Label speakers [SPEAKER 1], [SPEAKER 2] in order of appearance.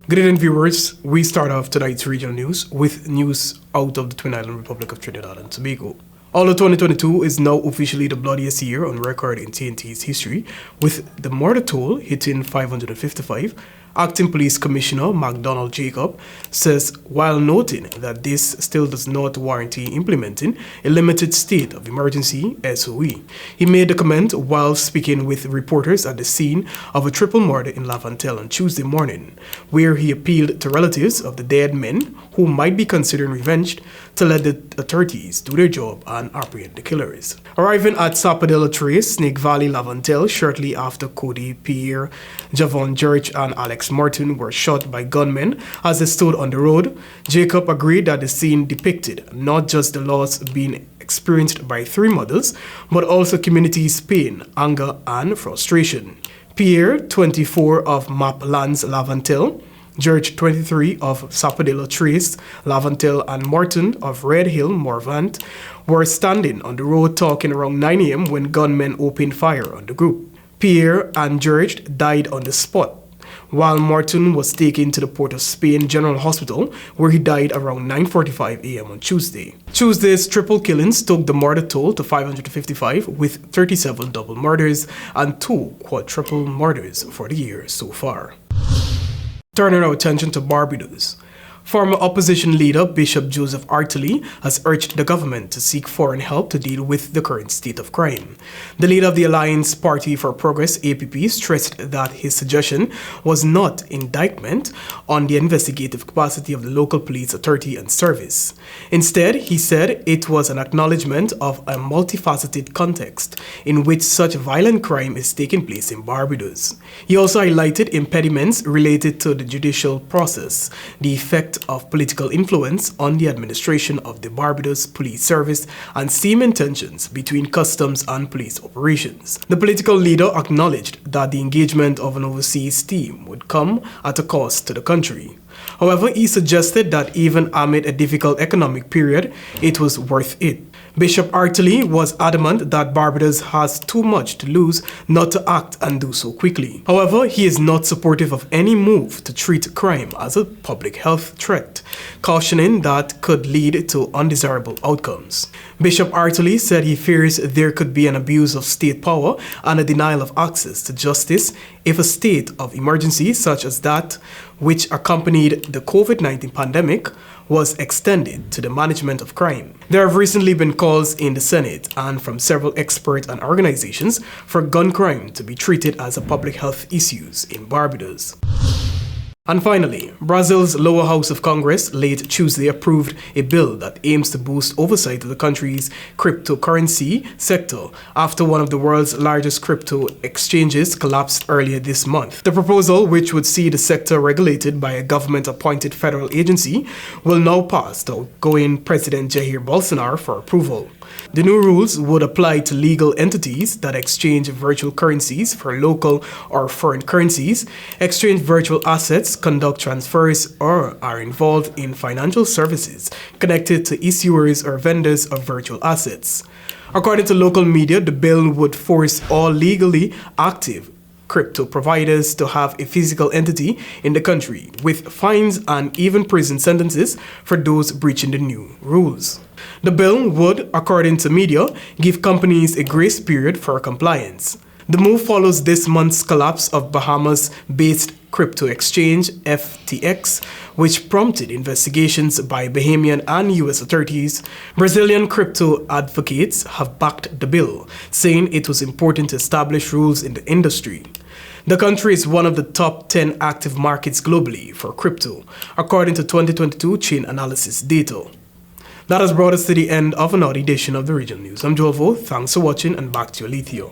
[SPEAKER 1] Good evening, viewers. We start off tonight's regional news with news out of the Twin Island Republic of Trinidad and Tobago. Although 2022 is now officially the bloodiest year on record in TNT's history, with the murder toll hitting 555, Acting Police Commissioner MacDonald Jacob says, while noting that this still does not warrant implementing a limited state of emergency SOE. He made the comment while speaking with reporters at the scene of a triple murder in Laventille on Tuesday morning, where he appealed to relatives of the dead men who might be considering revenge to let the authorities do their job and apprehend the killers. Arriving at Sapodilla Trace, Snake Valley, Laventille, shortly after Cody, Pierre, Javon George, and Alex Martin were shot by gunmen as they stood on the road, Jacob agreed that the scene depicted not just the loss being experienced by three mothers, but also community's pain, anger, and frustration. Pierre, 24, of Map Lands, Laventille, George, 23, of Sapodilla Trace, Laventille, and Martin of Red Hill, Morvant, were standing on the road talking around 9 a.m. when gunmen opened fire on the group. Pierre and George died on the spot, while Martin was taken to the Port of Spain General Hospital, where he died around 9:45 a.m. on Tuesday. Tuesday's triple killings took the murder toll to 555, with 37 double murders and 2 quadruple murders for the year so far. Turning our attention to Barbados. Former opposition leader Bishop Joseph Artley has urged the government to seek foreign help to deal with the current state of crime. The leader of the Alliance Party for Progress (APP) stressed that his suggestion was not indictment on the investigative capacity of the local police authority and service. Instead, he said it was an acknowledgement of a multifaceted context in which such violent crime is taking place in Barbados. He also highlighted impediments related to the judicial process, the effect of political influence on the administration of the Barbados Police Service, and seeming tensions between customs and police operations. The political leader acknowledged that the engagement of an overseas team would come at a cost to the country. However, he suggested that even amid a difficult economic period, it was worth it. Bishop Artley was adamant that Barbados has too much to lose not to act and do so quickly. However, he is not supportive of any move to treat crime as a public health threat, cautioning that could lead to undesirable outcomes. Bishop Artley said he fears there could be an abuse of state power and a denial of access to justice if a state of emergency such as that which accompanied the COVID-19 pandemic was extended to the management of crime. There have recently been calls in the Senate and from several experts and organizations for gun crime to be treated as a public health issue in Barbados. And finally, Brazil's lower house of Congress late Tuesday approved a bill that aims to boost oversight of the country's cryptocurrency sector after one of the world's largest crypto exchanges collapsed earlier this month. The proposal, which would see the sector regulated by a government-appointed federal agency, will now pass to outgoing President Jair Bolsonaro for approval. The new rules would apply to legal entities that exchange virtual currencies for local or foreign currencies, exchange virtual assets, conduct transfers, or are involved in financial services connected to issuers or vendors of virtual assets. According to local media, the bill would force all legally active crypto providers to have a physical entity in the country, with fines and even prison sentences for those breaching the new rules. The bill would, according to media, give companies a grace period for compliance. The move follows this month's collapse of Bahamas-based crypto exchange FTX, which prompted investigations by Bahamian and US authorities. Brazilian crypto advocates have backed the bill, saying it was important to establish rules in the industry. The country is one of the top 10 active markets globally for crypto, according to 2022 chain analysis data. That has brought us to the end of another edition of the Regional News. I'm Joel Vo. Thanks for watching, and back to you, Alethea.